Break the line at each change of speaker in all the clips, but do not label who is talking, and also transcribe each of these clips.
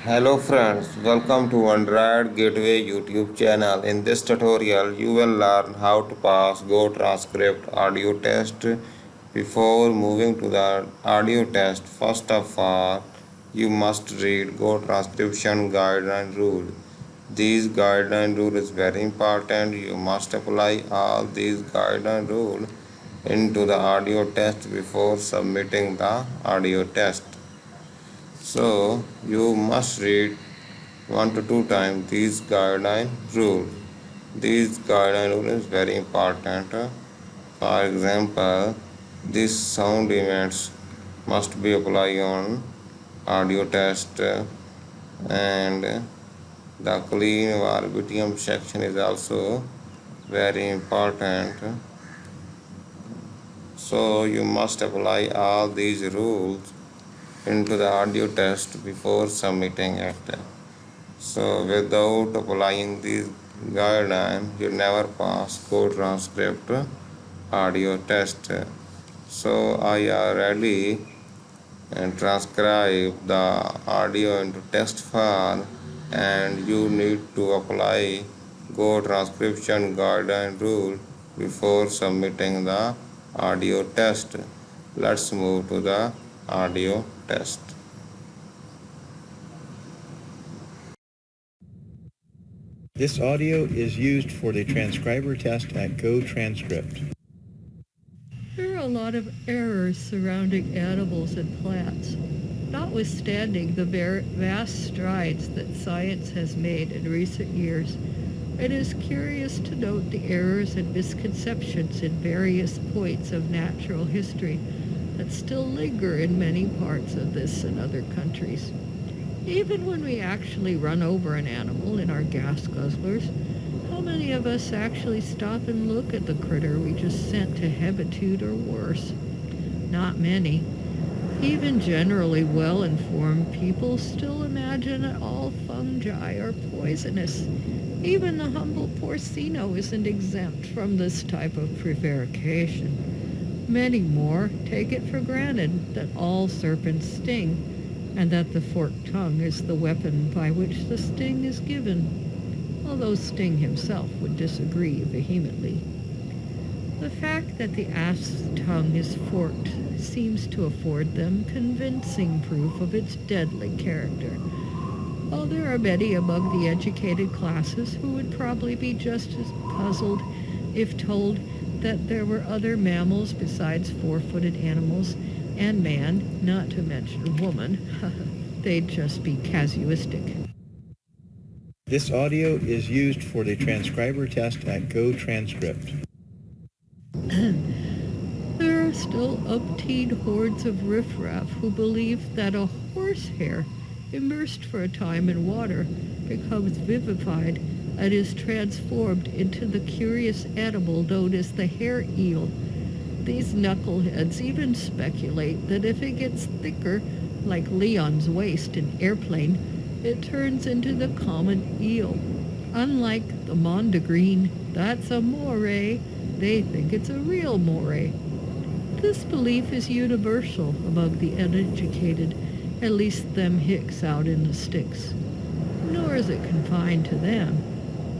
Hello friends, welcome to Android Gateway YouTube channel. In this tutorial, you will learn how to pass GoTranscript audio test. Before moving to the audio test, first of all, you must read GoTranscription guideline rule. These guideline rule is very important. You must apply all these guideline rule into the audio test before submitting the audio test. So you must read 1 to 2 times these guideline rules. These guideline rules is very important. For example, these sound events must be applied on audio test, and the clean verbatim section is also very important. So you must apply all these rules into the audio test before submitting it. So without applying these guidelines, you never pass GoTranscript audio test. So I already transcribe the audio into text file, and you need to apply GoTranscription guideline rule before submitting the audio test. Let's move to the audio test.
This audio is used for the transcriber test at GoTranscript.
There are a lot of errors surrounding animals and plants. Notwithstanding the vast strides that science has made in recent years, it is curious to note the errors and misconceptions in various points of natural history that still linger in many parts of this and other countries. Even when we actually run over an animal in our gas guzzlers, how many of us actually stop and look at the critter we just sent to hebetude or worse? Not many. Even generally well-informed people still imagine that all fungi are poisonous. Even the humble porcino isn't exempt from this type of prevarication. Many more take it for granted that all serpents sting, and that the forked tongue is the weapon by which the sting is given, although Sting himself would disagree vehemently. The fact that the ass tongue is forked seems to afford them convincing proof of its deadly character, while there are many among the educated classes who would probably be just as puzzled if told that there were other mammals besides four-footed animals and man, not to mention woman. They'd just be casuistic.
This audio is used for the transcriber test at GoTranscript.
There are still umpteen hordes of riffraff who believe that a horsehair immersed for a time in water becomes vivified and is transformed into the curious animal known as the hair eel. These knuckleheads even speculate that if it gets thicker, like Leon's waist in Airplane, it turns into the common eel. Unlike the mondegreen, that's a moray, they think it's a real moray. This belief is universal among the uneducated, at least them hicks out in the sticks. Nor is it confined to them.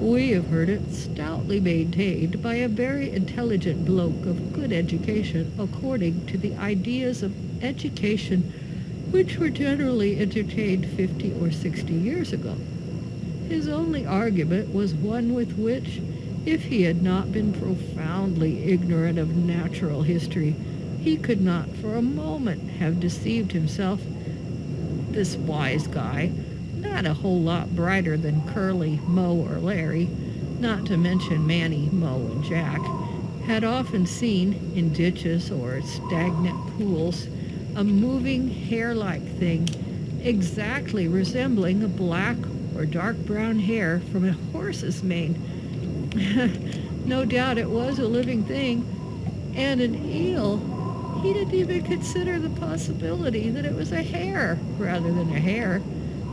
We have heard it stoutly maintained by a very intelligent bloke of good education according to the ideas of education which were generally entertained 50 or 60 years ago. His only argument was one with which, if he had not been profoundly ignorant of natural history, he could not for a moment have deceived himself. This wise guy, not a whole lot brighter than Curly, Mo, or Larry, not to mention Manny, Mo, and Jack, had often seen, in ditches or stagnant pools, a moving hair-like thing exactly resembling a black or dark brown hair from a horse's mane. No doubt it was a living thing, and an eel. He didn't even consider the possibility that it was a hare rather than a hare.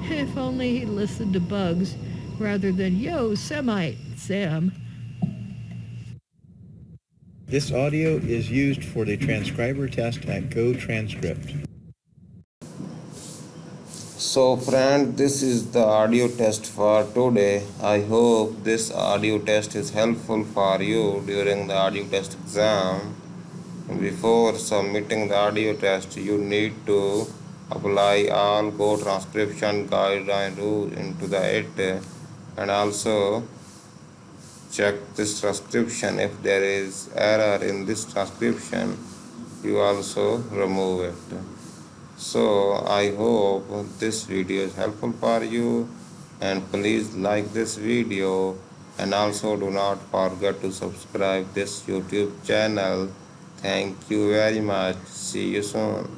If only he'd listened to Bugs rather than Yo Semite Sam.
This audio is used for the transcriber test at GoTranscript.
So friend, this is the audio test for today. I hope this audio test is helpful for you during the audio test exam. Before submitting the audio test, you need to apply all GoTranscription guideline rules into the it, and also check this transcription. If there is error in this transcription, you also remove it. So I hope this video is helpful for you, and please like this video, and also do not forget to subscribe this YouTube channel. Thank you very much. See you soon.